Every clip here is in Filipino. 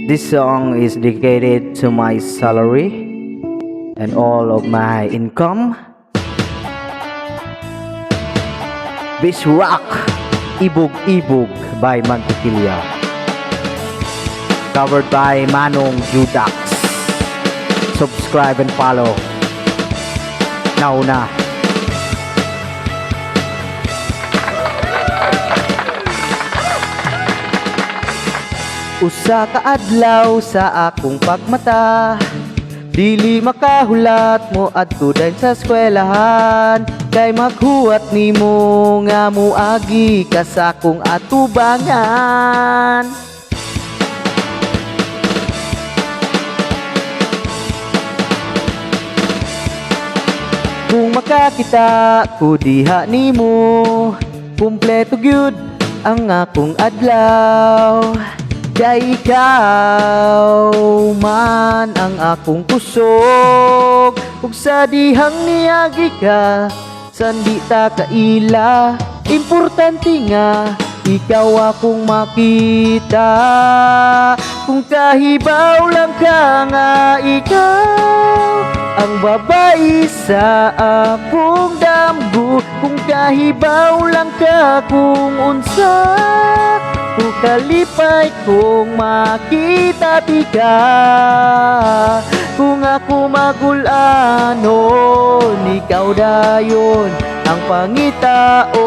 This song is dedicated to my salary and all of my income. This rock, Ibog Ibog by Mantikilya. Covered by Manong Judax. Subscribe and follow. Nauna. Usa ka adlaw sa akong pagmata, dili makahulat mo adto dayon sa eskwelahan, kay maghuwat nimo nga muagi ka sa akong atubangan. Kung makakita ko diha nimo, kumpleto gyud ang akong adlaw. Kay ikaw man ang akong kusog, ug sa dihang niagi ka, sandi ta kaila. Importante nga ikaw akong makita. Kung kahibaw lang ka nga ikaw ang babae sa akong damgo, kung kahibaw lang ka kung unsa kung kalipay kung makita tika. Kung ako magulanon, ikaw dayon ang pangitaon.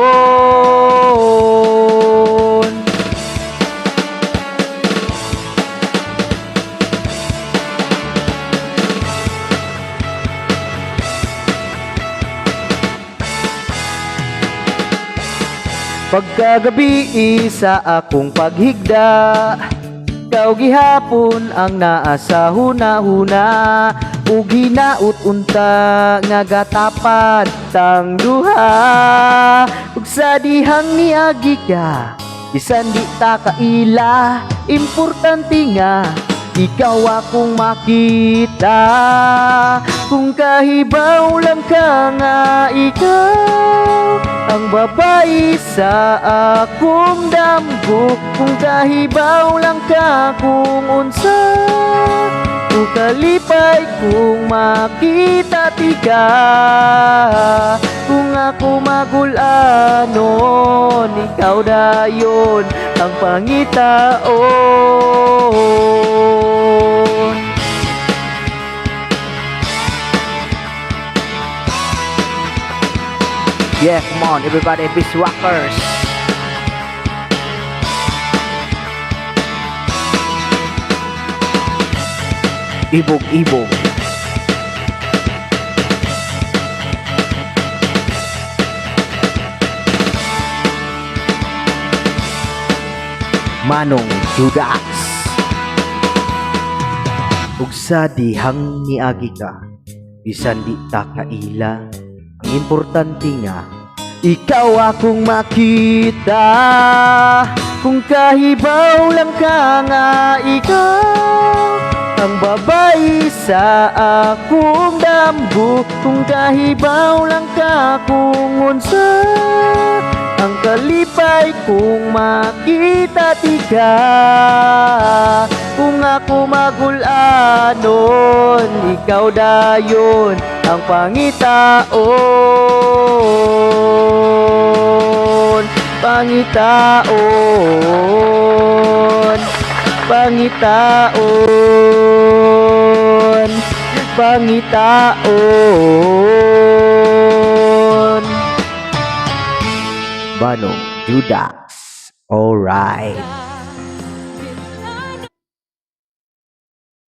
Pagkagabi sa akong paghigda, ikaw gihapon ang naa sa huna-huna, ug hinaut unta nga gatapad tang duha. Ug sa dihang niagi ka, bisan di ta kaila. Importante nga ikaw akong makita. Kung kahibaw lang ka nga ikaw ang babae sa akong damgo, kung kahibaw lang ka kung unsa kung kalipay kung makita tika. Kung ako magulanon, ikaw dayon ang pangitaon. Yeah, come on everybody, Beast Rockers. Ibog Ibog. Manong Judax. Ug sa dihang niagi ka, bisan di ta kaila. Ang importante nga ikaw akong makita. Kung kahibaw lang ka nga ikaw ang babae sa akong damgo, kung kahibaw lang ka kung unsa ang kalipay kung makita tika. Kung ako magulanon, ikaw dayon ang pangitaon. Pangitaon, pangitaon, pangitaon. Manong Judax. Alright.